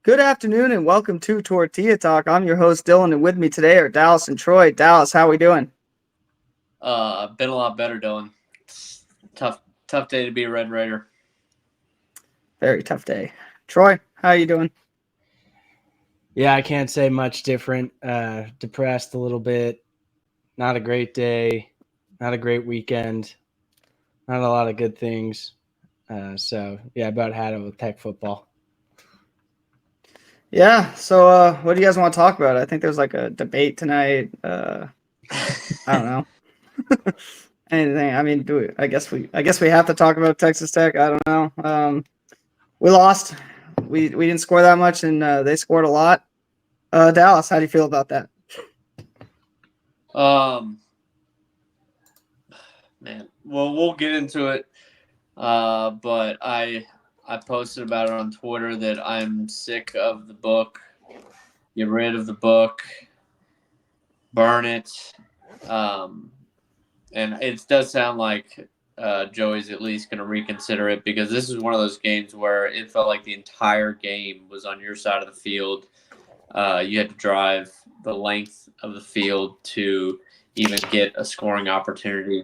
Good afternoon and welcome to Tortilla Talk. I'm your host Dylan, and with me today are Dallas and Troy. Dallas, how we doing? Been a lot better, Dylan. Tough day to be a Red Raider. Very tough day. Troy, how you doing? Yeah, I can't say much different. Depressed a little bit. Not a great day. Not a great weekend. Not a lot of good things. So about had it with Tech football. Yeah. So, what do you guys want to talk about? I think there's like a debate tonight. I don't know. Anything. I mean, I guess we have to talk about Texas Tech. I don't know. We lost. We didn't score that much, and they scored a lot. Dallas, how do you feel about that? Man. Well, we'll get into it. But I posted about it on Twitter that I'm sick of the book. Get rid of the book. Burn it. And it does sound like Joey's at least going to reconsider it, because this is one of those games where it felt like the entire game was on your side of the field. You had to drive the length of the field to even get a scoring opportunity.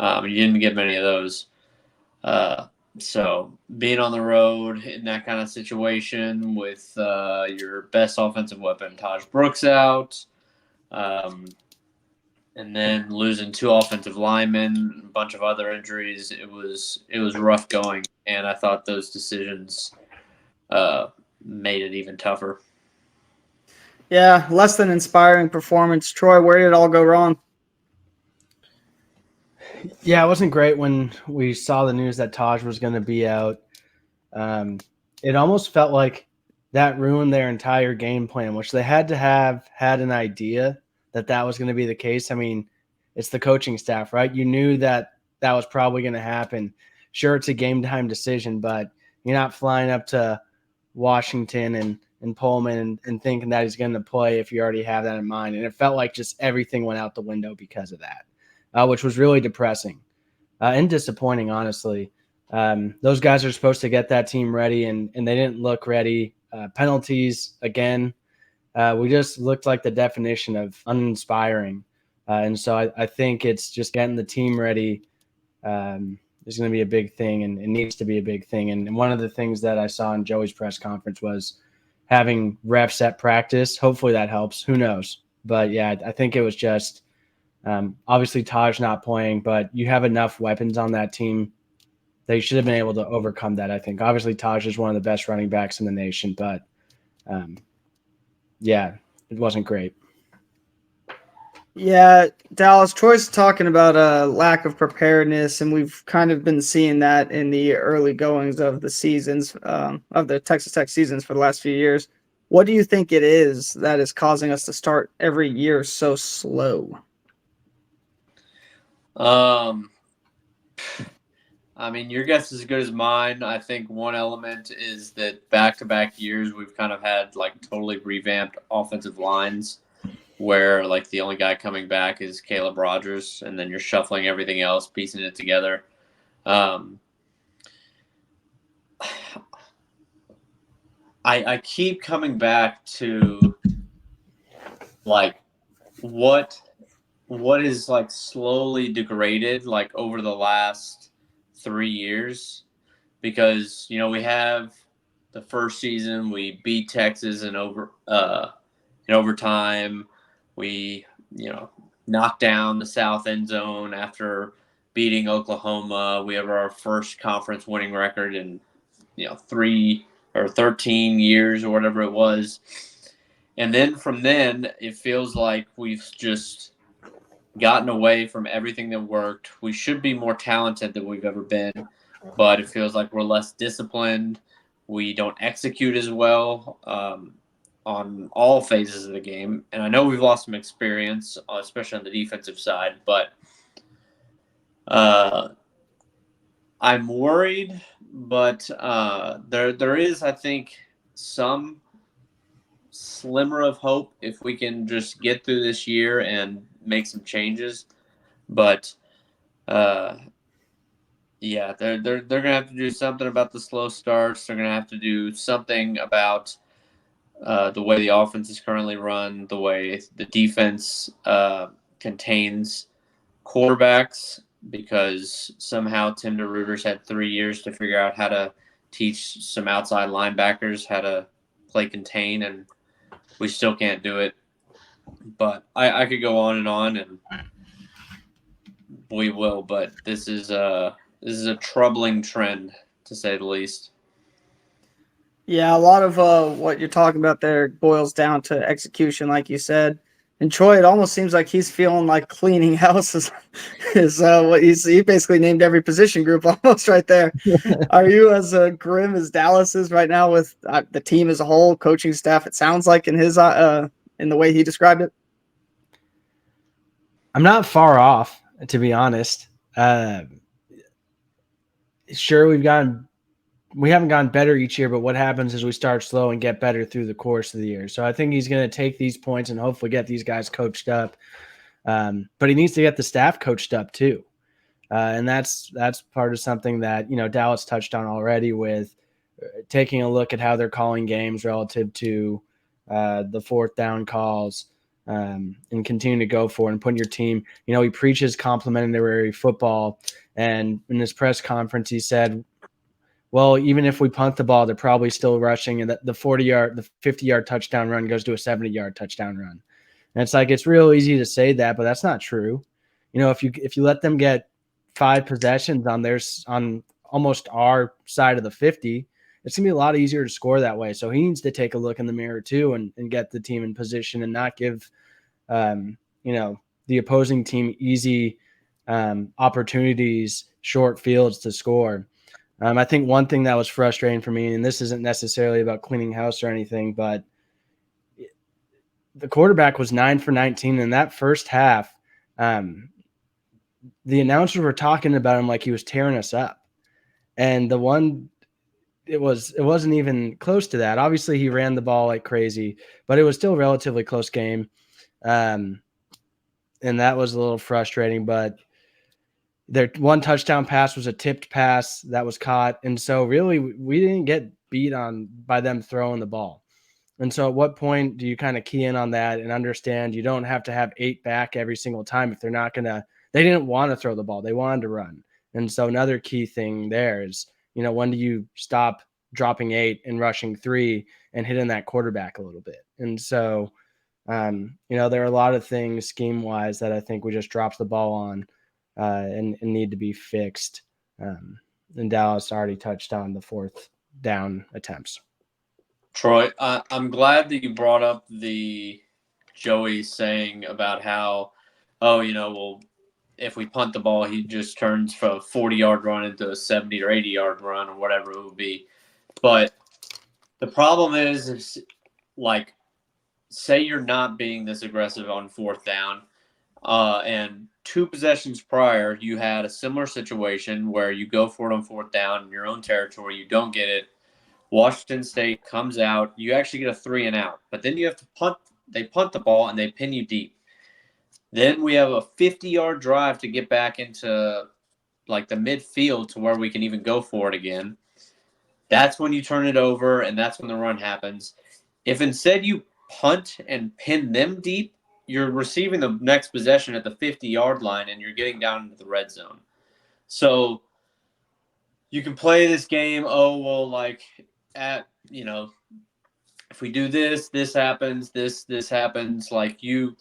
You didn't get many of those. So being on the road in that kind of situation with your best offensive weapon, Tahj Brooks, out, and then losing two offensive linemen, a bunch of other injuries, it was rough going, and I thought those decisions made it even tougher. Yeah, less than inspiring performance. Troy, where did it all go wrong? Yeah, it wasn't great when we saw the news that Tahj was going to be out. It almost felt like that ruined their entire game plan, which they had to have had an idea that was going to be the case. I mean, it's the coaching staff, right? You knew that was probably going to happen. Sure, it's a game time decision, but you're not flying up to Washington and Pullman and thinking that he's going to play if you already have that in mind. And it felt like just everything went out the window because of that, which was really depressing and disappointing, honestly. Those guys are supposed to get that team ready, and they didn't look ready. Penalties, again, we just looked like the definition of uninspiring. And so I think it's just getting the team ready is going to be a big thing, and it needs to be a big thing. And one of the things that I saw in Joey's press conference was having reps at practice. Hopefully that helps. Who knows? But, yeah, I think it was just obviously Tahj not playing, but you have enough weapons on that team. They should have been able to overcome that, I think. Obviously, Tahj is one of the best running backs in the nation, but, yeah, it wasn't great. Yeah, Dallas, Troy's talking about a lack of preparedness, and we've kind of been seeing that in the early goings of the seasons, of the Texas Tech seasons for the last few years. What do you think it is that is causing us to start every year so slow? I mean, your guess is as good as mine. I think one element is that back-to-back years we've kind of had like totally revamped offensive lines, where like the only guy coming back is Caleb Rogers, and then you're shuffling everything else, piecing it together. I keep coming back to like what is like slowly degraded like over the last 3 years, because we have the first season we beat Texas in overtime. We knocked down the South end zone after beating Oklahoma. We have our first conference winning record in 3 or 13 years or whatever it was. And then from then, it feels like we've just gotten away from everything that worked. We should be more talented than we've ever been, but it feels like we're less disciplined. We don't execute as well on all phases of the game. And I know we've lost some experience, especially on the defensive side, but I'm worried. But there is, I think, some slimmer of hope if we can just get through this year and make some changes. But yeah, they're gonna have to do something about the slow starts. They're gonna have to do something about the way the offense is currently run, the way the defense contains quarterbacks, because somehow Tim DeRuyter's had 3 years to figure out how to teach some outside linebackers how to play contain, and we still can't do it. But I could go on, and we will. But this is a troubling trend, to say the least. Yeah, a lot of what you're talking about there boils down to execution, like you said. And Troy, it almost seems like he's feeling like cleaning house is what he basically named every position group almost right there. Are you as grim as Dallas is right now with the team as a whole, coaching staff? It sounds like in his in the way he described it. I'm not far off, to be honest. Sure, we haven't gotten better each year, but what happens is we start slow and get better through the course of the year. So I think he's going to take these points and hopefully get these guys coached up. But he needs to get the staff coached up too. And that's part of something that, Dallas touched on already with taking a look at how they're calling games relative to the fourth down calls and continue to go for it and putting your team, he preaches complimentary football. And in his press conference, he said, well, even if we punt the ball, they're probably still rushing, and the 50-yard touchdown run goes to a 70-yard touchdown run. And it's like, it's real easy to say that, but that's not true. If you let them get 5 possessions on almost our side of the 50, it's gonna be a lot easier to score that way. So he needs to take a look in the mirror too and get the team in position and not give the opposing team easy opportunities, short fields to score. I think one thing that was frustrating for me, and this isn't necessarily about cleaning house or anything, but the quarterback was 9 for 19 in that first half. The announcers were talking about him like he was tearing us up. And it wasn't even close to that. Obviously, he ran the ball like crazy, but it was still a relatively close game. And that was a little frustrating, but their one touchdown pass was a tipped pass that was caught. And so really we didn't get beat on by them throwing the ball. And so at what point do you kind of key in on that and understand you don't have to have 8 back every single time if they're not going to – they didn't want to throw the ball. They wanted to run. And so another key thing there is, when do you stop dropping 8 and rushing 3 and hitting that quarterback a little bit? And so, there are a lot of things scheme-wise that I think we just dropped the ball on. And need to be fixed. And Dallas already touched on the fourth down attempts. Troy, I'm glad that you brought up the Joey saying about how, if we punt the ball, he just turns from a 40-yard run into a 70 or 80-yard run or whatever it would be. But the problem is like, say you're not being this aggressive on fourth down, and 2 possessions prior, you had a similar situation where you go for it on fourth down in your own territory, you don't get it. Washington State comes out, you actually get a 3 and out, but then you have to punt. They punt the ball and they pin you deep. Then we have a 50-yard drive to get back into like the midfield to where we can even go for it again. That's when you turn it over, and that's when the run happens. If instead you punt and pin them deep, you're receiving the next possession at the 50-yard line, and you're getting down into the red zone. So you can play this game, if we do this, this happens, this happens. Like, you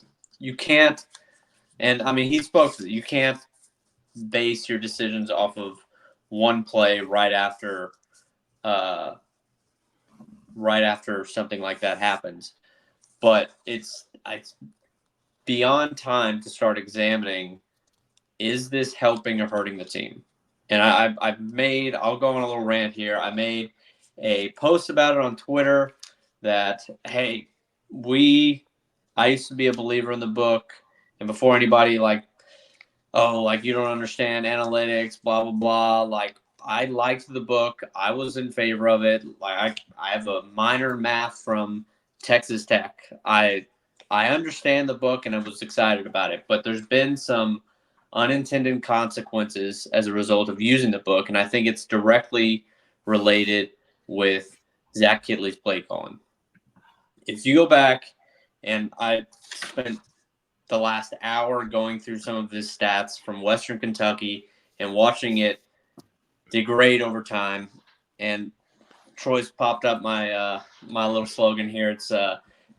can't – and, I mean, he spoke to it. You can't base your decisions off of one play right after something like that happens. But it's beyond time to start examining, is this helping or hurting the team? And I'll go on a little rant here. I made a post about it on Twitter that, hey, I used to be a believer in the book, and before anybody you don't understand analytics, blah, blah, blah, like, I liked the book. I was in favor of it. Like, I have a minor math from Texas Tech. I understand the book, and I was excited about it. But there's been some unintended consequences as a result of using the book, and I think it's directly related with Zach Kittley's play calling. if you go back, and I spent the last hour going through some of his stats from Western Kentucky and watching it degrade over time. And Troy's popped up my my little slogan here. It's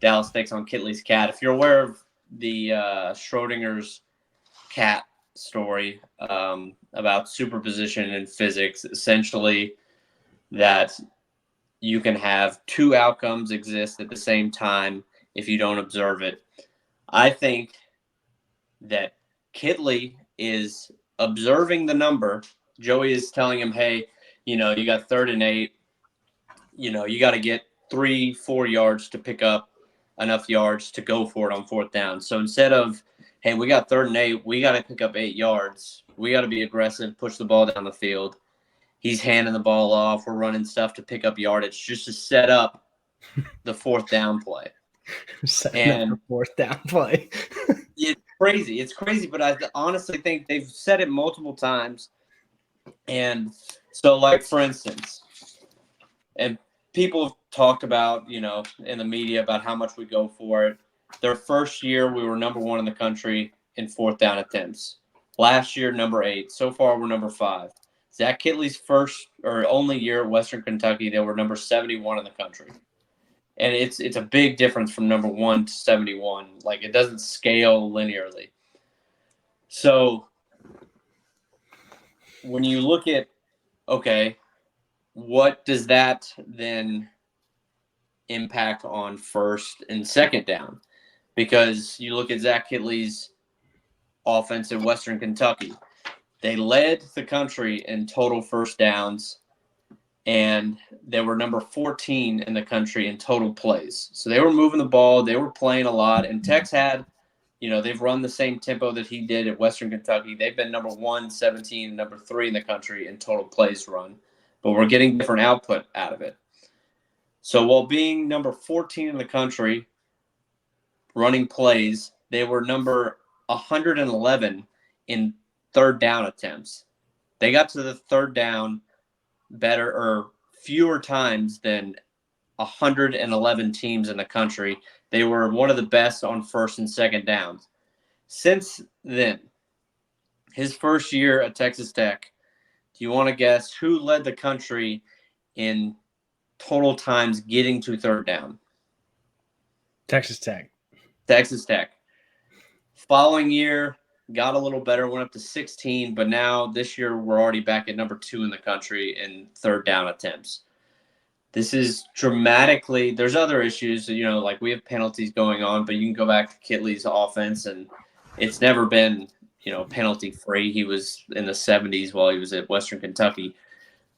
Dallas takes on Kittley's cat. If you're aware of the Schrodinger's cat story about superposition in physics, essentially that you can have two outcomes exist at the same time if you don't observe it. I think that Kittley is observing the number. Joey is telling him, hey, you got 3rd and 8. You got to get 3-4 yards to pick up enough yards to go for it on 4th down. So instead of, hey, we got 3rd and 8, we got to pick up 8 yards. We got to be aggressive, push the ball down the field. He's handing the ball off. We're running stuff to pick up yardage just to set up the 4th down play. And the 4th down play. It's crazy. It's crazy, but I honestly think they've said it multiple times. And so, like, for instance, and people have talked about, in the media about how much we go for it. Their first year, we were number 1 in the country in 4th down attempts. Last year, number 8. So far, we're number 5. Zach Kittley's first or only year at Western Kentucky, they were number 71 in the country. And it's a big difference from number 1 to 71. Like, it doesn't scale linearly. So when you look at, okay, what does that then impact on 1st and 2nd down? Because you look at Zach Kittley's offense in Western Kentucky. They led the country in total 1st downs, and they were number 14 in the country in total plays. So they were moving the ball. They were playing a lot. And Tex had, they've run the same tempo that he did at Western Kentucky. They've been number 1, 17, number 3 in the country in total plays run. But we're getting different output out of it. So while being number 14 in the country running plays, they were number 111 in 3rd down attempts. They got to the 3rd down better or fewer times than 111 teams in the country. They were one of the best on 1st and 2nd downs. Since then, his first year at Texas Tech, do you want to guess who led the country in total times getting to 3rd down? Texas Tech. Texas Tech. Following year, got a little better, went up to 16, but now this year we're already back at number 2 in the country in 3rd down attempts. This is dramatically – there's other issues, like we have penalties going on, but you can go back to Kittley's offense, and it's never been, penalty-free. He was in the 70s while he was at Western Kentucky.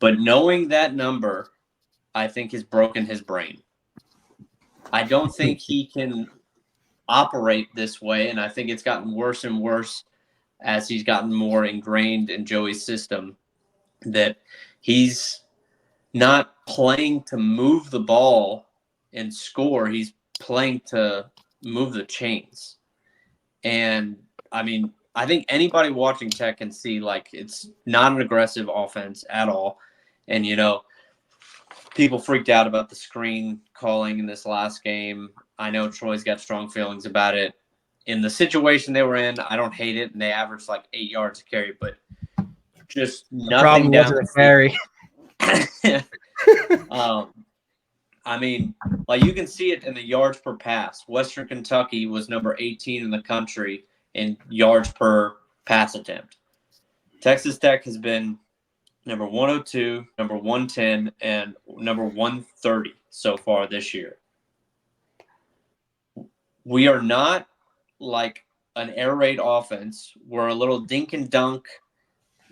But knowing that number, I think, has broken his brain. I don't think he can operate this way, and I think it's gotten worse and worse as he's gotten more ingrained in Joey's system, that he's not playing to move the ball and score. He's playing to move the chains. And, I think anybody watching Tech can see, it's not an aggressive offense at all. And, people freaked out about the screen calling in this last game. I know Troy's got strong feelings about it. In the situation they were in, I don't hate it, and they averaged 8 yards a carry, but just nothing down the carry. You can see it in the yards per pass. Western Kentucky was number 18 in the country in yards per pass attempt. Texas Tech has been number 102, number 110, and number 130 so far this year. We are not like an air raid offense. We're a little dink and dunk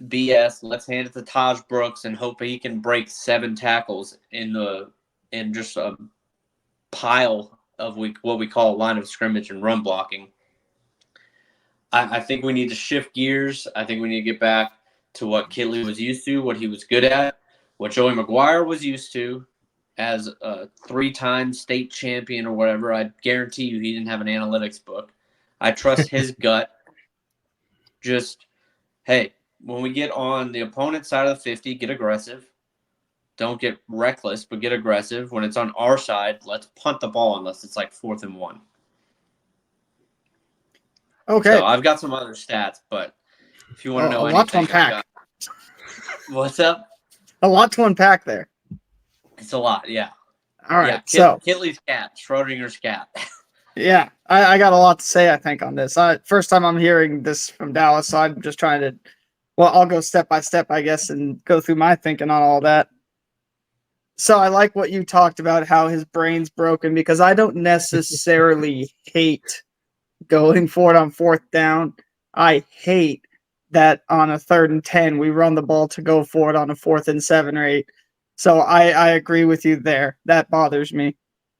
BS. Let's hand it to Tahj Brooks and hope he can break 7 tackles in just a pile of what we call a line of scrimmage and run blocking. I think we need to shift gears. I think we need to get back to what Kittley was used to, what he was good at, what Joey McGuire was used to as a 3-time state champion or whatever. I guarantee you he didn't have an analytics book. I trust his gut. Just, hey, when we get on the opponent's side of the 50, get aggressive. don't get reckless, but get aggressive. When it's on our side, let's punt the ball unless it's like 4th and 1. Okay. So I've got some other stats, but if you want to know A lot to anything, unpack. What's up? A lot to unpack there. It's a lot, yeah. All right. Yeah, So Kittley's cat, Schrodinger's cat. yeah, I got a lot to say, I think, on this. First time I'm hearing this from Dallas, so I'm just trying to, well, I'll go step by step, I guess, and go through my thinking on all that. So I like what you talked about, how his brain's broken, because I don't necessarily hate going for it on 4th down. I hate that on a 3rd and 10, we run the ball to go for it on a 4th and 7 or 8. So I agree with you there. That bothers me.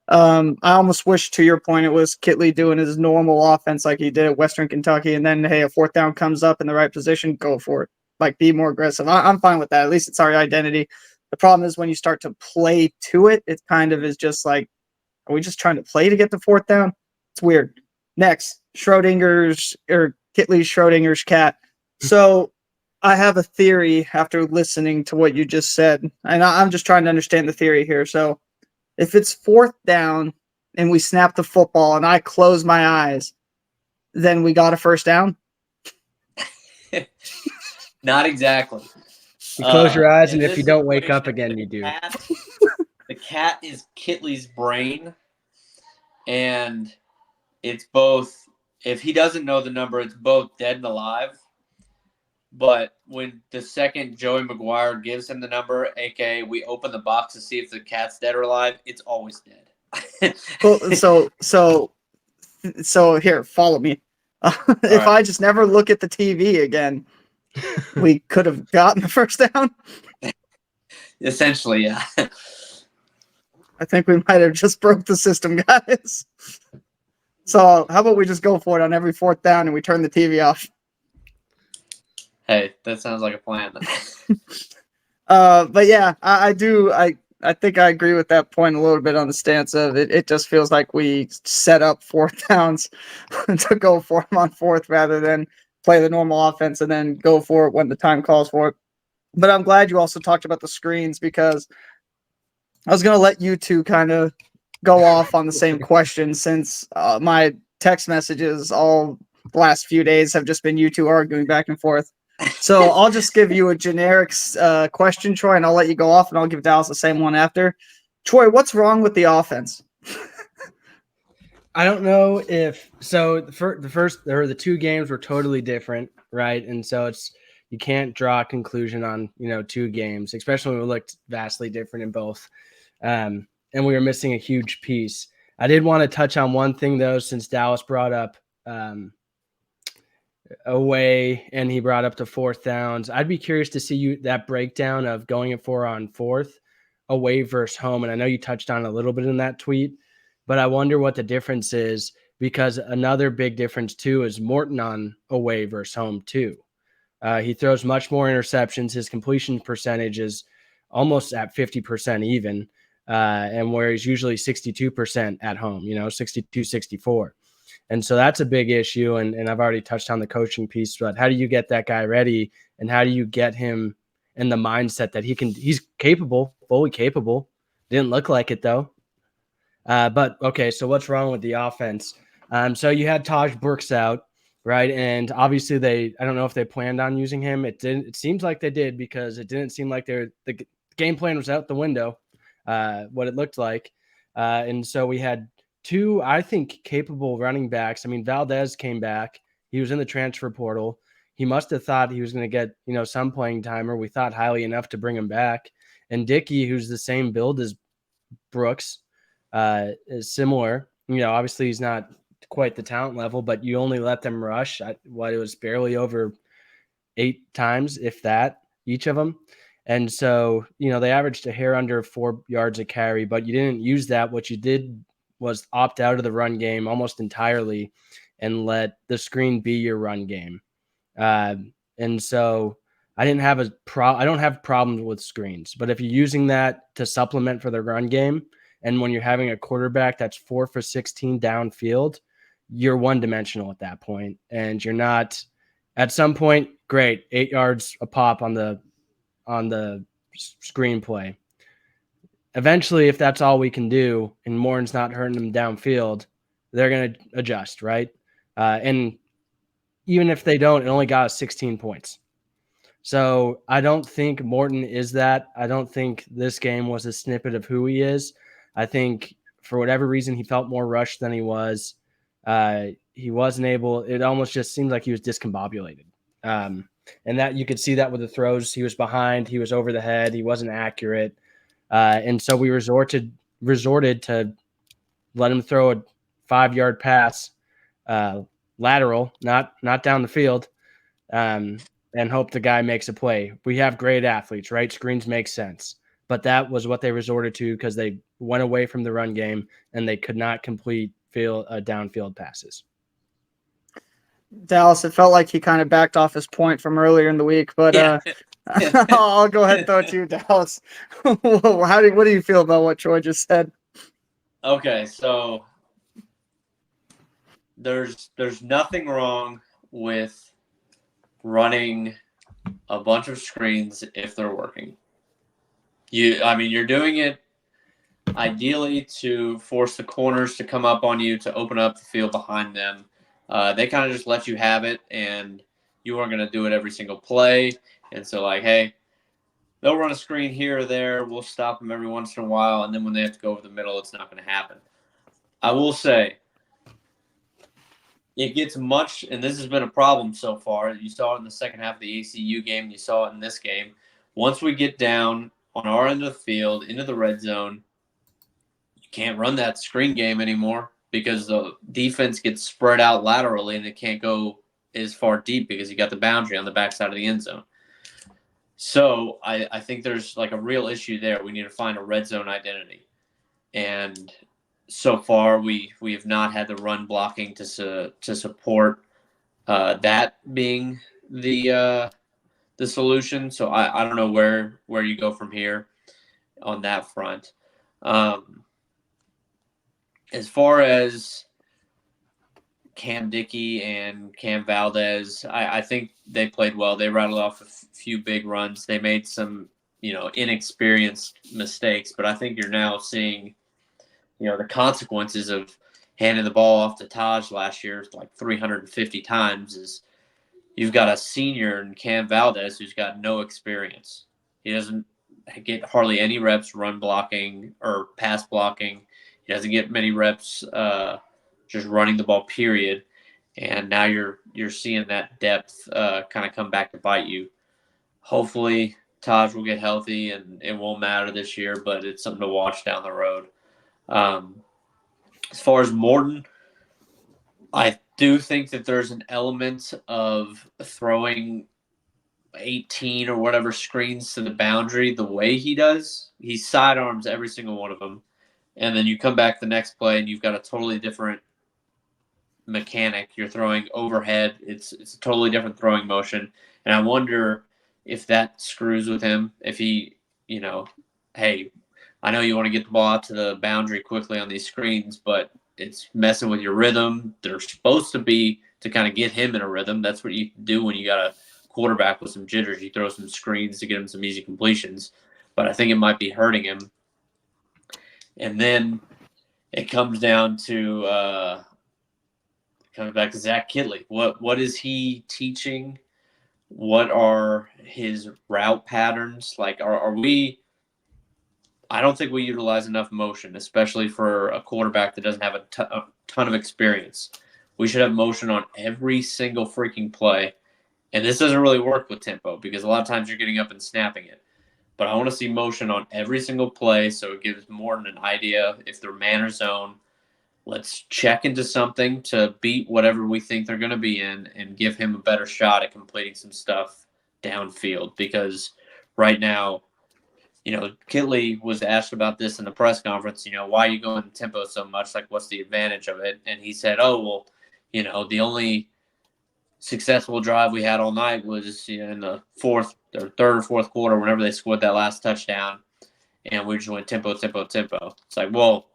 I almost wish, to your point, it was Kittley doing his normal offense like he did at Western Kentucky, and then, hey, a 4th down comes up in the right position, go for it. Like, be more aggressive. I'm fine with that. At least it's our identity. The problem is when you start to play to it, it kind of is just like, are we just trying to play to get the 4th down? It's weird. Next, Kittley's Schrodinger's cat. So I have a theory after listening to what you just said, and I'm just trying to understand the theory here. So if it's 4th down and we snap the football and I close my eyes, then we got a 1st down? Not exactly. You close your eyes, and if this you don't wake up situation, again, you do. The cat is Kittley's brain, and it's both. If he doesn't know the number, it's both dead and alive. But when the second Joey McGuire gives him the number, aka we open the box to see if the cat's dead or alive, it's always dead. Well, so here, follow me. If right. I just never look at the TV again, we could have gotten the 1st down. Essentially, yeah. I think we might have just broke the system, guys. So how about we just go for it on every 4th down and we turn the TV off? Hey, that sounds like a plan. But yeah, I do. I think I agree with that point a little bit on the stance of it. It just feels like we set up 4th downs to go for them on 4th rather than play the normal offense and then go for it when the time calls for it. But I'm glad you also talked about the screens, because I was going to let you two kind of go off on the same question, since my text messages all the last few days have just been you two arguing back and forth. So I'll just give you a generic question, Troy, and I'll let you go off, and I'll give Dallas the same one after. Troy, what's wrong with the offense? I don't know if so. The 2 games were totally different, right? And so you can't draw a conclusion on 2 games, especially when we looked vastly different in both, and we were missing a huge piece. I did want to touch on one thing though, since Dallas brought up away and he brought up the 4th downs. I'd be curious to see that breakdown of going at 4 on 4th away versus home. And I know you touched on a little bit in that tweet, but I wonder what the difference is, because another big difference too is Morton on away versus home too. He throws much more interceptions. His completion percentage is almost at 50% even, and where he's usually 62% at home, 62, 64. And so that's a big issue. And I've already touched on the coaching piece, but how do you get that guy ready, and how do you get him in the mindset that he's capable, fully capable? Didn't look like it though. But okay, so what's wrong with the offense? So you had Tahj Brooks out, right? And obviously I don't know if they planned on using him. It seems like they did, because it didn't seem like the game plan was out the window, what it looked like. And so we had 2, I think, capable running backs. I mean, Valdez came back. He was in the transfer portal. He must have thought he was going to get, some playing time, or we thought highly enough to bring him back. And Dickey, who's the same build as Brooks, is similar. Obviously he's not quite the talent level, but you only let them rush. It was barely over 8 times, if that, each of them. And so, they averaged a hair under 4 yards a carry, but you didn't use that. What you did was opt out of the run game almost entirely and let the screen be your run game. And so I don't have problems with screens, but if you're using that to supplement for the run game, and when you're having a quarterback that's 4 for 16 downfield, you're one-dimensional at that point, and you're not. At some point, great, 8 yards a pop on the screenplay. eventually, if that's all we can do and Morton's not hurting them downfield, they're going to adjust, right? And even if they don't, it only got us 16 points. So I don't think Morton is that. I don't think this game was a snippet of who he is. I think for whatever reason, he felt more rushed than he was. He wasn't able. It almost just seemed like he was discombobulated. And that you could see that with the throws. He was behind. He was over the head. He wasn't accurate. And so we resorted to let him throw a 5-yard pass, lateral, not down the field, and hope the guy makes a play. We have great athletes, right? Screens make sense. But that was what they resorted to because they went away from the run game and they could not complete downfield passes. Dallas, it felt like he kind of backed off his point from earlier in the week, but I'll go ahead and throw it to you, Dallas. What do you feel about what Troy just said? Okay, so there's nothing wrong with running a bunch of screens if they're working. You're doing it ideally to force the corners to come up on you, to open up the field behind them. They kind of just let you have it, and you aren't going to do it every single play. And so, hey, they'll run a screen here or there. We'll stop them every once in a while, and then when they have to go over the middle, it's not going to happen. I will say it gets much, and this has been a problem so far. You saw it in the second half of the ACU game. You saw it in this game. Once we get down on our end of the field into the red zone, you can't run that screen game anymore because the defense gets spread out laterally and it can't go as far deep because you got the boundary on the backside of the end zone. So I think there's a real issue there. We need to find a red zone identity. And so far we have not had the run blocking to support that being the solution. So I don't know where you go from here on that front. As far as Cam Dickey and Cam Valdez, I think they played well. They rattled off a few big runs. They made some, inexperienced mistakes, but I think you're now seeing, the consequences of handing the ball off to Tahj last year 350 times is you've got a senior in Cam Valdez who's got no experience. He doesn't get hardly any reps run blocking or pass blocking. He doesn't get many reps just running the ball, period. And now you're seeing that depth kind of come back to bite you. Hopefully Tahj will get healthy and it won't matter this year, but it's something to watch down the road. As far as Morton, I do think that there's an element of throwing 18 or whatever screens to the boundary the way he does. He sidearms every single one of them. And then you come back the next play and you've got a totally different mechanic. You're throwing overhead. It's a totally different throwing motion. And I wonder if that screws with him. If he, hey, I know you want to get the ball out to the boundary quickly on these screens, but it's messing with your rhythm. They're supposed to be to kind of get him in a rhythm. That's what you do when you got a quarterback with some jitters. You throw some screens to get him some easy completions. But I think it might be hurting him. And then it comes down to comes back to Zach Kittley. What is he teaching? What are his route patterns? Are we – I don't think we utilize enough motion, especially for a quarterback that doesn't have a ton of experience. We should have motion on every single freaking play. And this doesn't really work with tempo because a lot of times you're getting up and snapping it. But I want to see motion on every single play so it gives Morton an idea if they're man or zone. Let's check into something to beat whatever we think they're going to be in and give him a better shot at completing some stuff downfield. Because right now, Kittley was asked about this in the press conference, why are you going tempo so much? What's the advantage of it? And he said, the only successful drive we had all night was in the third or fourth quarter, whenever they scored that last touchdown, and we just went tempo. It's well,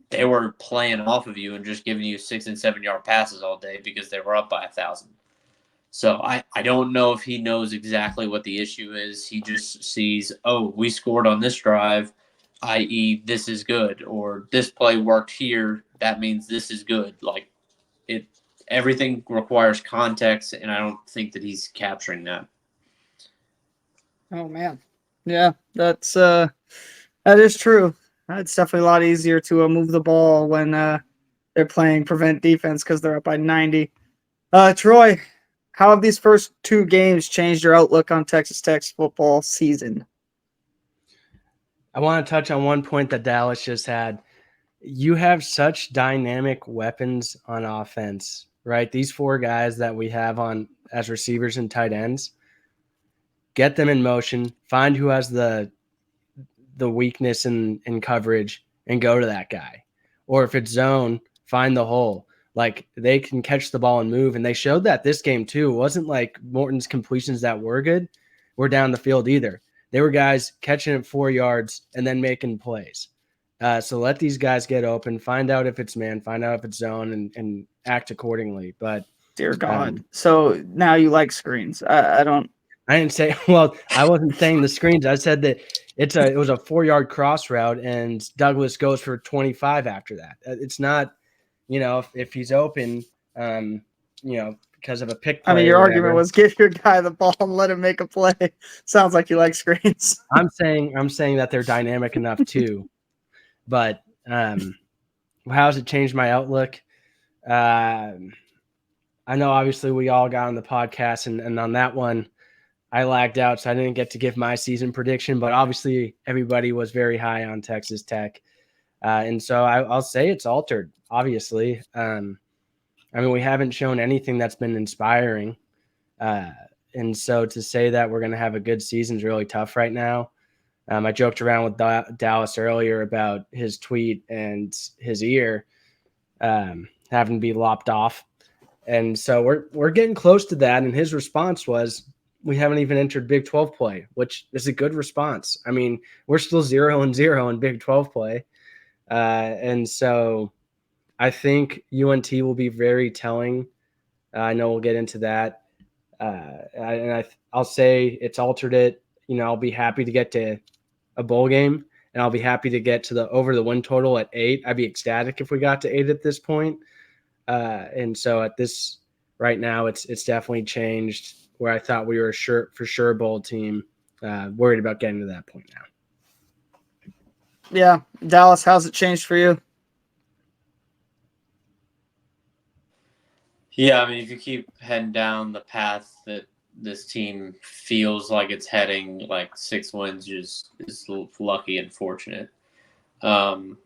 they were playing off of you and just giving you 6 and 7 yard passes all day because they were up by 1,000. So I don't know if he knows exactly what the issue is. He just sees, oh, we scored on this drive, i.e., this is good, or this play worked here. That means this is good. Like everything requires context, and I don't think that he's capturing that. Oh man, yeah, that is true. It's definitely a lot easier to move the ball when they're playing prevent defense because they're up by 90. Troy, how have these first two games changed your outlook on Texas Tech's football season? I want to touch on one point that Dallas just had. You have such dynamic weapons on offense, right? These four guys that we have on as receivers and tight ends, get them in motion, find who has the weakness in coverage and go to that guy. Or if it's zone, find the hole. Like they can catch the ball and move. And they showed that this game too. It wasn't like Morton's completions that were good were down the field either. They were guys catching it 4 yards and then making plays. So let these guys get open, find out if it's man, find out if it's zone, and act accordingly. But Dear God. So now you like screens. I don't. I didn't say, well, I wasn't saying the screens. I said that it was a 4-yard cross route and Douglas goes for 25 after that. It's not, if he's open, because of a pick play. I mean, your argument was give your guy the ball and let him make a play. Sounds like you like screens. I'm saying that they're dynamic enough too. But how has it changed my outlook? I know obviously we all got on the podcast and on that one, I lagged out, so I didn't get to give my season prediction, but obviously everybody was very high on Texas Tech. And so I'll say it's altered, obviously. I mean, we haven't shown anything that's been inspiring. And so to say that we're going to have a good season is really tough right now. I joked around with Dallas earlier about his tweet and his ear having to be lopped off. And so we're getting close to that. And his response was, we haven't even entered Big 12 play, which is a good response. I mean, we're still 0-0 in Big 12 play. And so I think UNT will be very telling. I know we'll get into that. I'll say it's altered it. I'll be happy to get to a bowl game, and I'll be happy to get to over the win total at 8. I'd be ecstatic if we got to 8 at this point. And so at this right now, it's definitely changed. Where I thought we were for sure bowl team, worried about getting to that point now. Yeah. Dallas, how's it changed for you? Yeah, I mean, if you keep heading down the path that this team feels like it's heading, like 6 wins is lucky and fortunate. They've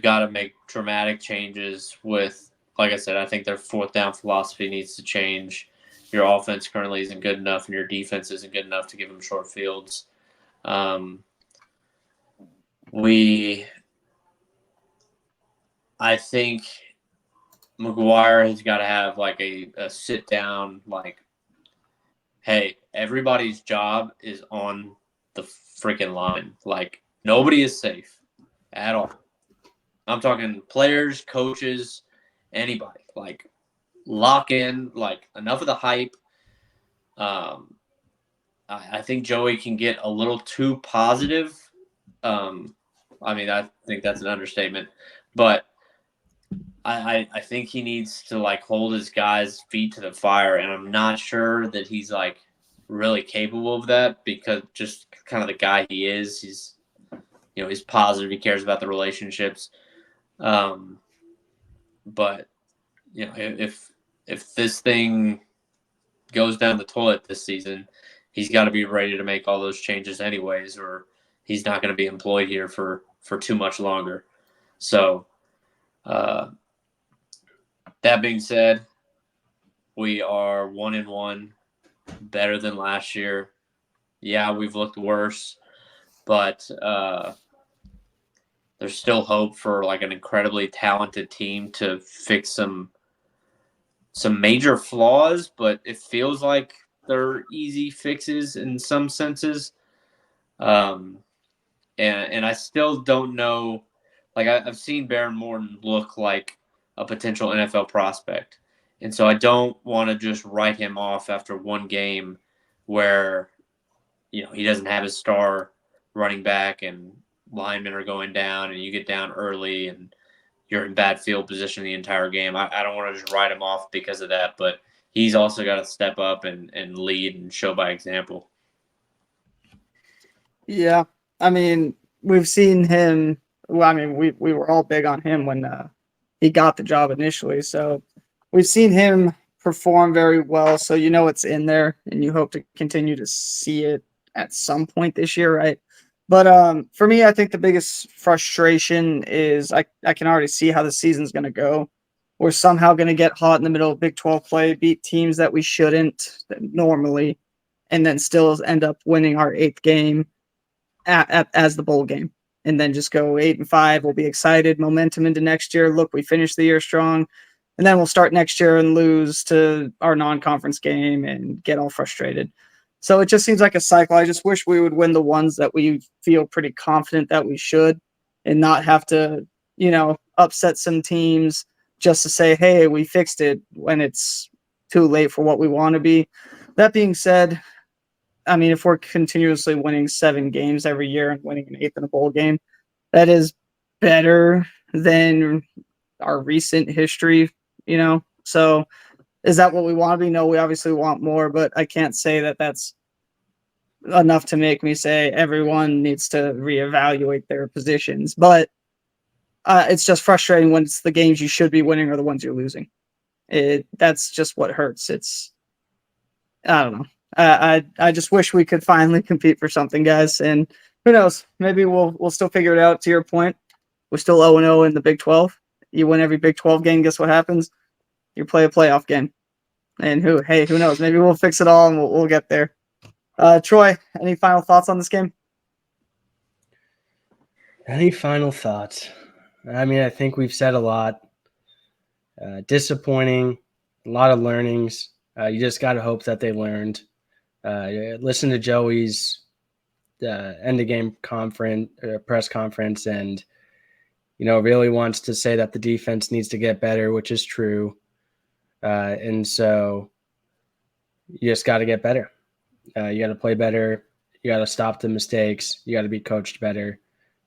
got to make dramatic changes with, like I said, I think their 4th down philosophy needs to change. Your offense currently isn't good enough, and your defense isn't good enough to give them short fields. I think McGuire has got to have like a sit down, like, hey, everybody's job is on the freaking line. Like, nobody is safe at all. I'm talking players, coaches, anybody. Like, lock in, like, enough of the hype. I think Joey can get a little too positive. I mean, I think that's an understatement, but I think he needs to like hold his guys' feet to the fire, and I'm not sure that he's like really capable of that because just kind of the guy he is. He's he's positive. He cares about the relationships. But if this thing goes down the toilet this season, he's got to be ready to make all those changes anyways, or he's not going to be employed here for too much longer. So that being said, we are 1-1, better than last year. Yeah, we've looked worse, but there's still hope for like an incredibly talented team to fix some major flaws, but it feels like they're easy fixes in some senses. And I still don't know. Like I've seen Baron Morton look like a potential NFL prospect, And so I don't want to just write him off after one game where, he doesn't have his star running back and linemen are going down and you get down early and you're in bad field position the entire game. I don't want to just write him off because of that, but he's also got to step up and lead and show by example. Yeah. I mean, we've seen him. Well, I mean, we were all big on him when he got the job initially. So we've seen him perform very well. So it's in there, and you hope to continue to see it at some point this year, right? But for me, I think the biggest frustration is I can already see how the season's going to go. We're somehow going to get hot in the middle of Big 12 play, beat teams that we shouldn't normally, and then still end up winning our 8th game as the bowl game, and then just go 8-5. We'll be excited, momentum into next year. Look, we finished the year strong, and then we'll start next year and lose to our non-conference game and get all frustrated. So it just seems like a cycle. I just wish we would win the ones that we feel pretty confident that we should, and not have to, upset some teams just to say, hey, we fixed it, when it's too late for what we want to be. That being said, I mean, if we're continuously winning 7 games every year and winning an 8th in a bowl game, that is better than our recent history, So is that what we want to be? No, we obviously want more, but I can't say that that's enough to make me say everyone needs to reevaluate their positions. But it's just frustrating when it's the games you should be winning are the ones you're losing. That's just what hurts. I don't know. I just wish we could finally compete for something, guys. And who knows? Maybe we'll still figure it out. To your point, we're still 0-0 in the Big 12. You win every Big 12 game. Guess what happens? You play a playoff game. And who knows? Maybe we'll fix it all and we'll get there. Troy, any final thoughts on this game? Any final thoughts? I mean, I think we've said a lot. Disappointing, a lot of learnings. You just got to hope that they learned. Listen to Joey's end of game press conference, and really wants to say that the defense needs to get better, which is true. And so you just got to get better. You got to play better. You got to stop the mistakes. You got to be coached better.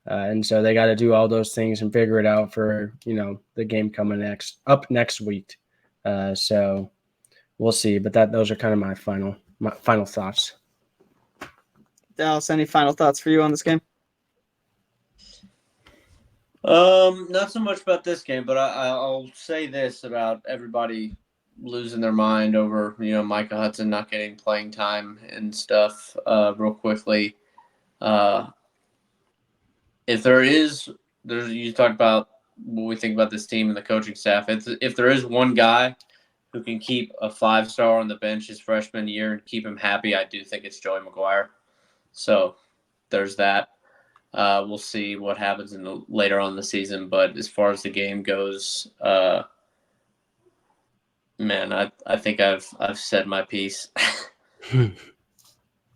And so they got to do all those things and figure it out for, the game coming next week. So we'll see. But those are kind of my final thoughts. Dallas, any final thoughts for you on this game? Not so much about this game, but I'll say this about everybody losing their mind over, Micah Hudson not getting playing time and stuff, real quickly. If you talk about what we think about this team and the coaching staff. If there is one guy who can keep a 5-star on the bench his freshman year and keep him happy, I do think it's Joey McGuire. So there's that. We'll see what happens later on in the season. But as far as the game goes, man, I think I've said my piece.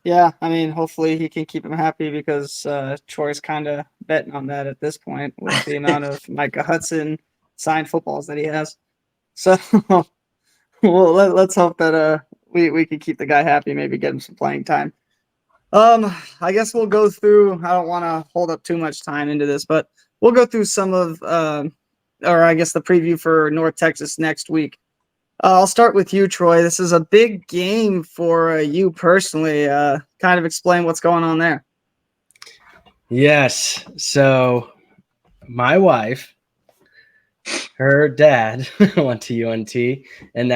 Yeah, I mean, hopefully he can keep him happy because Troy's kind of betting on that at this point with the amount of Micah Hudson signed footballs that he has. So, well, let's hope that we can keep the guy happy, maybe get him some playing time. I guess we'll go through. I don't want to hold up too much time into this, but we'll go through some of, or I guess the preview for North Texas next week. I'll start with you, Troy. This is a big game for you personally. Kind of explain what's going on there. Yes. So my wife, her dad went to UNT, and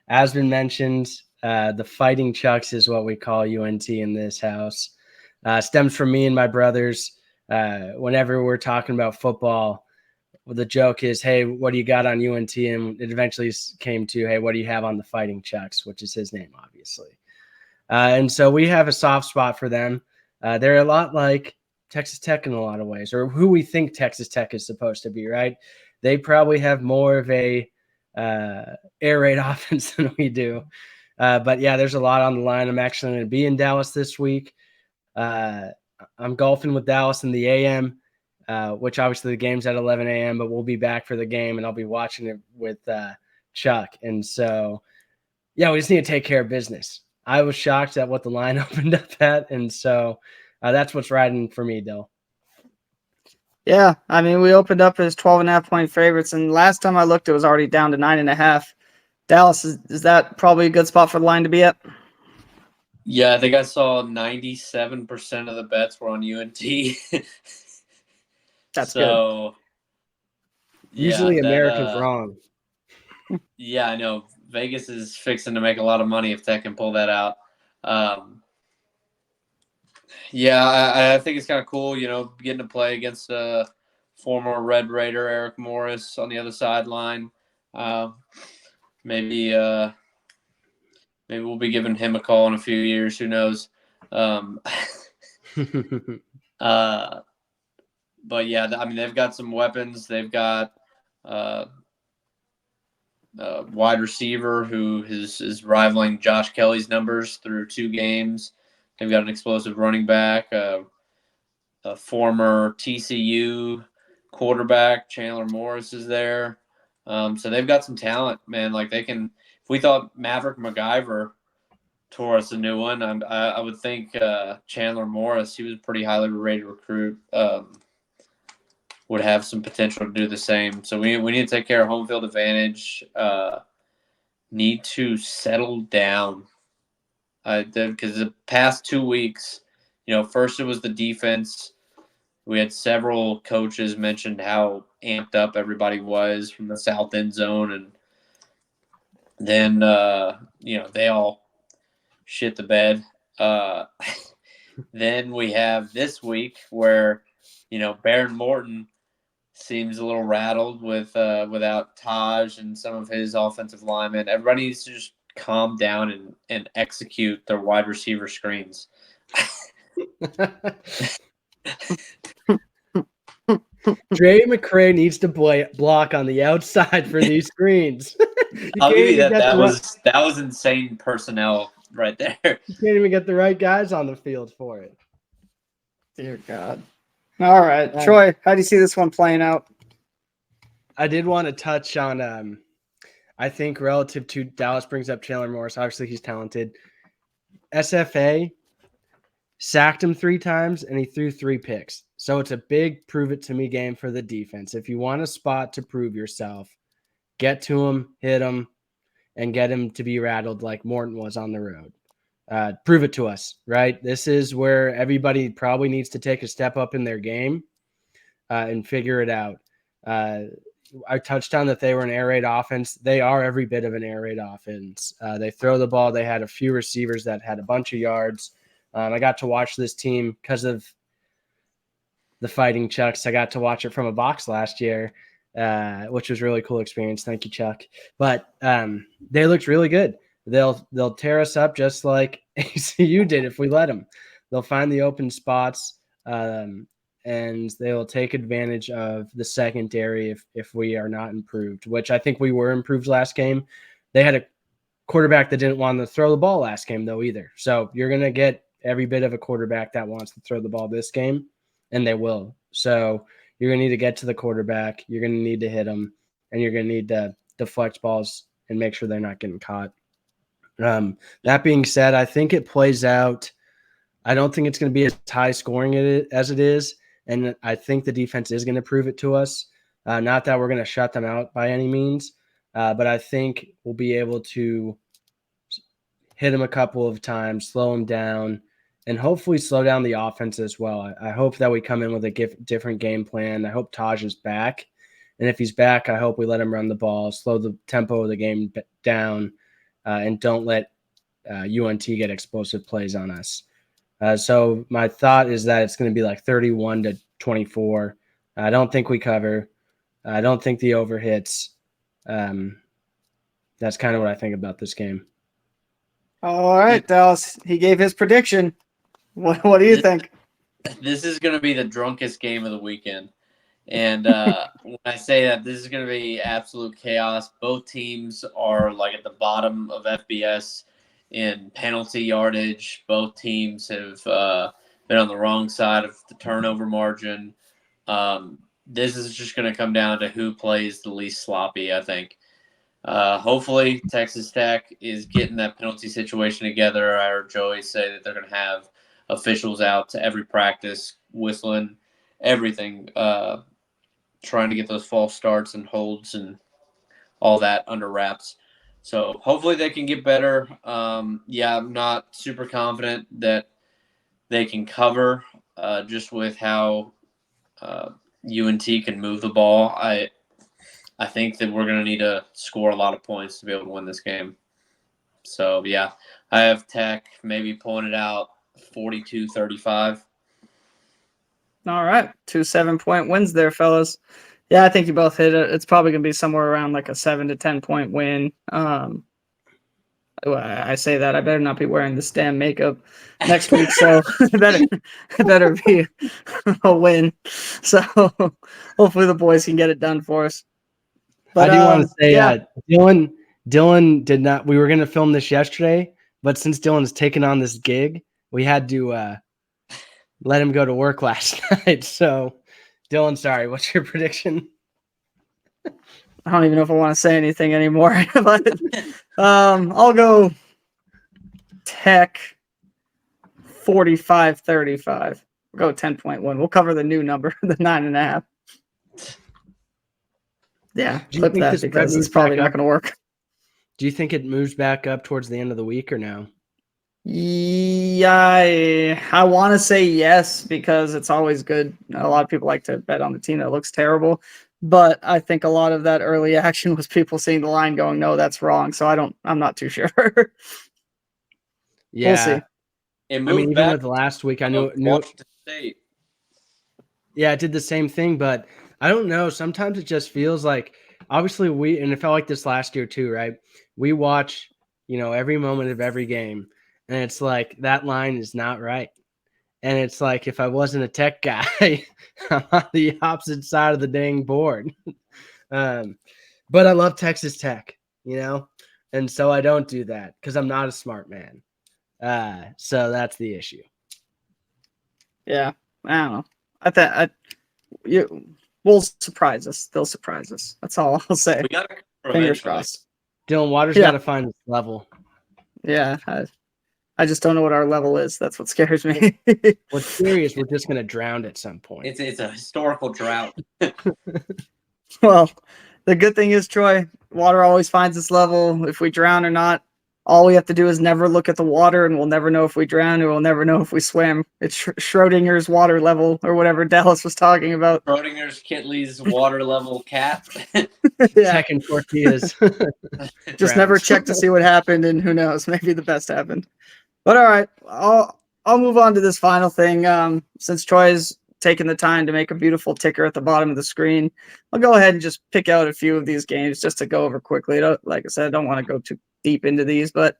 as been mentioned, the Fighting Chucks is what we call UNT in this house. Stems from me and my brothers. Whenever we're talking about football, the joke is, hey, what do you got on UNT? And it eventually came to, hey, what do you have on the Fighting Chucks, which is his name, obviously. And so we have a soft spot for them. They're a lot like Texas Tech in a lot of ways, or who we think Texas Tech is supposed to be, right? They probably have more of a air raid offense than we do. But, yeah, there's a lot on the line. I'm actually going to be in Dallas this week. I'm golfing with Dallas in the AM. Which obviously the game's at 11 a.m., but we'll be back for the game, and I'll be watching it with Chuck. And so, yeah, we just need to take care of business. I was shocked at what the line opened up at. And so that's what's riding for me, Dill. Yeah, I mean, we opened up as 12.5-point favorites, and last time I looked, it was already down to 9.5. Dallas, is that probably a good spot for the line to be at? Yeah, I think I saw 97% of the bets were on UNT. That's so, good. Usually America's wrong. Yeah, I know. Vegas is fixing to make a lot of money if Tech can pull that out. Yeah, I think it's kind of cool, getting to play against former Red Raider Eric Morris on the other sideline. Maybe we'll be giving him a call in a few years. Who knows? But yeah, I mean, they've got some weapons. They've got wide receiver who is rivaling Josh Kelly's numbers through 2 games. They've got an explosive running back, a former TCU quarterback, Chandler Morris is there. So they've got some talent, man. Like they can. If we thought Maverick MacGyver tore us a new one, I would think Chandler Morris. He was a pretty highly rated recruit. Would have some potential to do the same. So we need to take care of home field advantage. Need to settle down. Because the past 2 weeks, first it was the defense. We had several coaches mentioned how amped up everybody was from the south end zone, and then they all shit the bed. Then we have this week where Baron Morton seems a little rattled without Tahj and some of his offensive linemen. Everybody needs to just calm down and execute their wide receiver screens. Dre McCray needs to block on the outside for these screens. I'll give you that. That was insane personnel right there. You can't even get the right guys on the field for it. Dear God. All right, Troy, how do you see this one playing out? I did want to touch on, I think relative to Dallas brings up Chandler Morris. Obviously, he's talented. SFA sacked him 3 times, and he threw 3 picks. So it's a big prove-it-to-me game for the defense. If you want a spot to prove yourself, get to him, hit him, and get him to be rattled like Morton was on the road. Prove it to us, right? This is where everybody probably needs to take a step up in their game and figure it out. I touched on that they were an air raid offense. They are every bit of an air raid offense. They throw the ball. They had a few receivers that had a bunch of yards. I got to watch this team because of the Fighting Chucks. I got to watch it from a box last year, which was a really cool experience. Thank you, Chuck. But they looked really good. They'll tear us up just like ACU did if we let them. They'll find the open spots, and they will take advantage of the secondary if we are not improved, which I think we were improved last game. They had a quarterback that didn't want to throw the ball last game, though, either. So you're going to get every bit of a quarterback that wants to throw the ball this game, and they will. So you're going to need to get to the quarterback. You're going to need to hit them, and you're going to need to deflect balls and make sure they're not getting caught. That being said, I think it plays out. I don't think it's going to be as high scoring as it is, and I think the defense is going to prove it to us. Not that we're going to shut them out by any means, but I think we'll be able to hit them a couple of times, slow them down, and hopefully slow down the offense as well. I hope that we come in with a different game plan. I hope Tahj is back, and if he's back, I hope we let him run the ball, slow the tempo of the game down, and don't let UNT get explosive plays on us. So my thought is that it's going to be like 31-24. I don't think we cover. I don't think the over hits. That's kind of what I think about this game. All right, Dallas. He gave his prediction. What do you think? This is going to be the drunkest game of the weekend. And when I say that, this is going to be absolute chaos. Both teams are like at the bottom of FBS in penalty yardage. Both teams have been on the wrong side of the turnover margin. This is just going to come down to who plays the least sloppy, I think. Hopefully, Texas Tech is getting that penalty situation together. I heard Joey say that they're going to have officials out to every practice, whistling, everything, trying to get those false starts and holds and all that under wraps. So hopefully they can get better. I'm not super confident that they can cover just with how UNT can move the ball. I think that we're going to need to score a lot of points to be able to win this game. So, yeah, I have Tech maybe pulling it out 42-35. All right. 2 7-point wins there, fellas. Yeah, I think you both hit it. It's probably going to be somewhere around like a 7 to 10 point win. I say that I better not be wearing this damn makeup next week, so it better be a win. So hopefully the boys can get it done for us. But, I do want to say, Dylan did not. We were going to film this yesterday, but since Dylan's taken on this gig, we had to let him go to work last night. So, Dylan, sorry. What's your prediction? I don't even know if I want to say anything anymore. But I'll go Tech 45-35. We'll go 10-point win. We'll cover the new number, the 9.5. Yeah, clip that because it's probably not going to work. Do you think it moves back up towards the end of the week or no? Yeah, I want to say yes because it's always good. A lot of people like to bet on the team that looks terrible, but I think a lot of that early action was people seeing the line going, no, that's wrong. So I'm not too sure. Yeah. We'll see. Even with last week, I knew Washington State. Yeah, it did the same thing, but I don't know. Sometimes it just feels like, obviously and it felt like this last year too, right? We watch, every moment of every game, and it's like that line is not right. And it's like, if I wasn't a Tech guy, I'm on the opposite side of the dang board. But I love Texas Tech, and so I don't do that because I'm not a smart man. So that's the issue. Yeah, I don't know. Will surprise us. They'll surprise us. That's all I'll say. We got fingers crossed. Dylan Waters got to find his level. Yeah, I just don't know what our level is. That's what scares me. What's serious? We're just going to drown at some point. It's a historical drought. Well, the good thing is, Troy, water always finds its level. If we drown or not, all we have to do is never look at the water, and we'll never know if we drown, or we'll never know if we swim. It's Schrodinger's water level, or whatever Dallas was talking about. Schrodinger's Kittley's water level cat. Yeah. Checking tortillas. Just never check to see what happened, and who knows, maybe the best happened. But all right, I'll move on to this final thing. Since Troy's taken the time to make a beautiful ticker at the bottom of the screen, I'll go ahead and just pick out a few of these games just to go over quickly. Like I said, I don't want to go too deep into these, but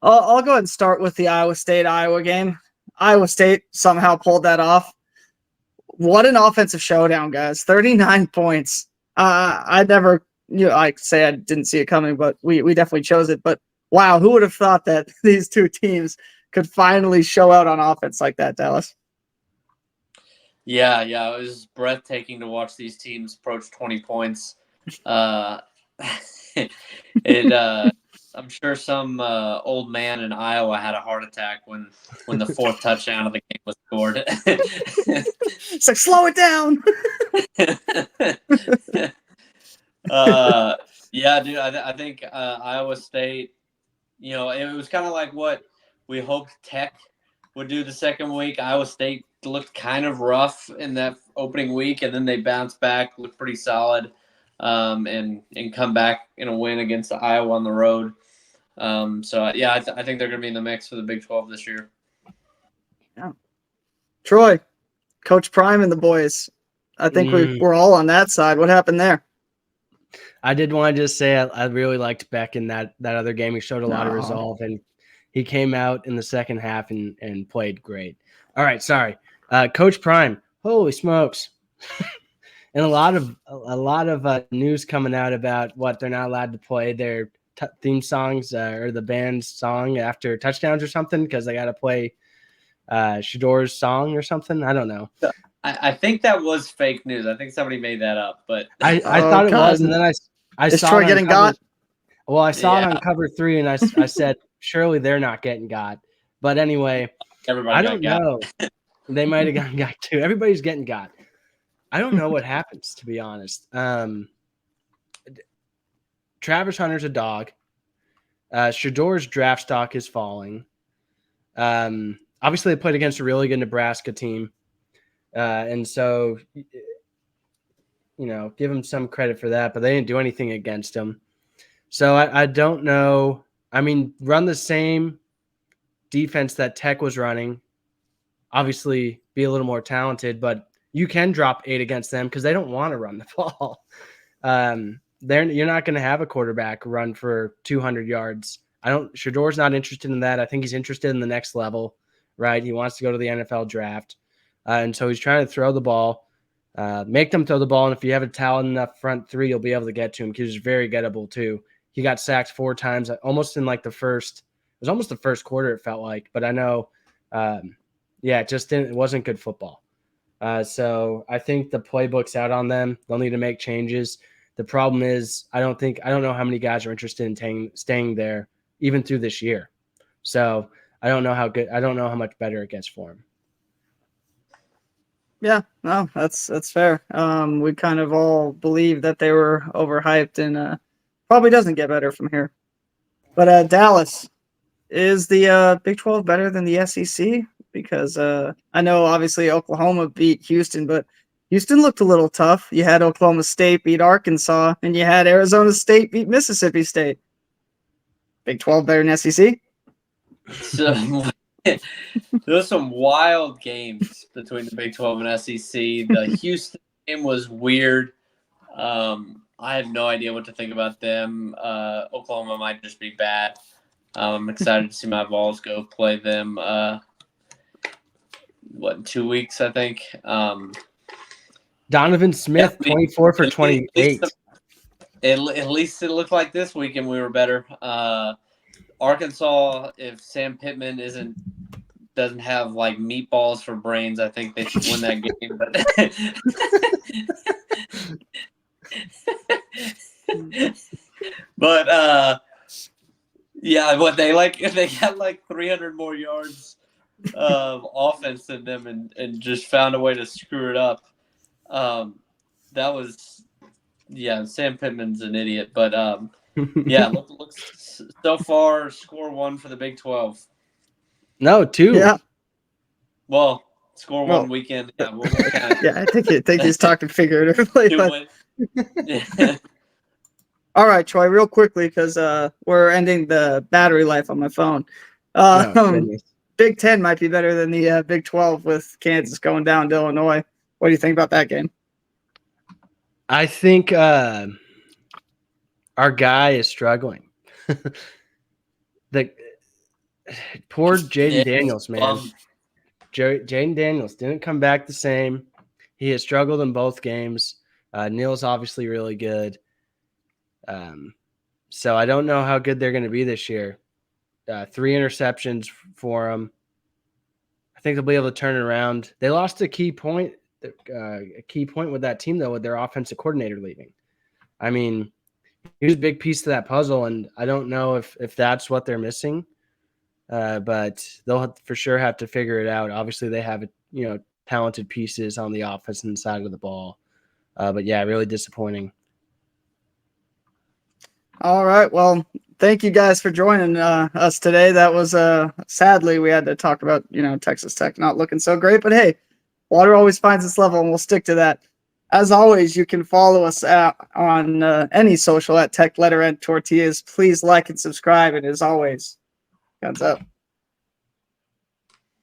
I'll go ahead and start with the Iowa State-Iowa game. Iowa State somehow pulled that off. What an offensive showdown, guys. 39 points. I never, I say I didn't see it coming, but we definitely chose it. But wow, who would have thought that these two teams could finally show out on offense like that, Dallas? Yeah, it was breathtaking to watch these teams approach 20 points. I'm sure some old man in Iowa had a heart attack when the fourth touchdown of the game was scored. It's like, slow it down. Yeah, dude, I think Iowa State, it was kind of like what we hoped Tech would do the second week. Iowa State looked kind of rough in that opening week, and then they bounced back, looked pretty solid, and come back in a win against Iowa on the road. I think they're going to be in the mix for the Big 12 this year. Yeah. Troy, Coach Prime and the boys. I think we're all on that side. What happened there? I did want to just say I really liked Beck in that other game. He showed a lot of resolve, and he came out in the second half and played great. All right, sorry. Coach Prime, holy smokes. And a lot of news coming out about what they're not allowed to play their theme songs or the band's song after touchdowns or something because they got to play Shador's song or something. I don't know. I think that was fake news. I think somebody made that up, but I thought it was, and then I is saw Troy getting got? Well, I saw it on Cover 3, and I said, surely they're not getting got. But anyway, I don't know. They might have gotten got too. Everybody's getting got. I don't know what happens, to be honest. Travis Hunter's a dog. Shador's draft stock is falling. Obviously, they played against a really good Nebraska team. And so, give them some credit for that, but they didn't do anything against them. So I don't know. I mean, run the same defense that Tech was running. Obviously, be a little more talented, but you can drop 8 against them because they don't want to run the ball. You're not going to have a quarterback run for 200 yards. Shador's not interested in that. I think he's interested in the next level, right? He wants to go to the NFL draft. And so he's trying to throw the ball, make them throw the ball. And if you have a talented enough front three, you'll be able to get to him because he's very gettable too. He got sacked 4 times, almost in like it was almost the first quarter, it felt like. But I know, it wasn't good football. So I think the playbook's out on them. They'll need to make changes. The problem is I don't know how many guys are interested in staying there even through this year. So I don't know how much better it gets for him. Yeah, no, that's fair. We kind of all believe that they were overhyped and probably doesn't get better from here. But Dallas, is the Big 12 better than the SEC? Because I know obviously Oklahoma beat Houston, but Houston looked a little tough. You had Oklahoma State beat Arkansas, and you had Arizona State beat Mississippi State. Big 12 better than SEC? So there's some wild games between the Big 12 and SEC. The Houston game was weird. I have no idea what to think about them. Oklahoma might just be bad. I'm excited to see my Vols go play them. In 2 weeks, I think. Donovan Smith, 24 for 28. At least it looked like this weekend we were better. Arkansas, if Sam Pittman doesn't have like meatballs for brains, I think they should win that game. But they got like 300 more yards of offense in them and just found a way to screw it up. Sam Pittman's an idiot, but looks so far score 1 for the Big 12. No, 2. Yeah. Well, score 1 weekend. Yeah, I think he's talking figuratively. But... All right, Troy, real quickly because we're ending the battery life on my phone. Big 10 might be better than the Big 12 with Kansas going down to Illinois. What do you think about that game? I think our guy is struggling. The poor Jaden Daniels, man. Jaden Daniels didn't come back the same. He has struggled in both games. Neal's obviously really good. So I don't know how good they're going to be this year. 3 interceptions for them. I think they'll be able to turn it around. They lost a key point with that team, though, with their offensive coordinator leaving. I mean, he was a big piece to that puzzle, and I don't know if that's what they're missing. But they'll for sure have to figure it out. Obviously, they have talented pieces on the offensive side of the ball. But yeah, really disappointing. All right. Well, thank you guys for joining us today. That was sadly we had to talk about Texas Tech not looking so great, but hey, water always finds its level, and we'll stick to that. As always, you can follow us on any social at Tech Tortillas. Please like and subscribe, and as always, guns up.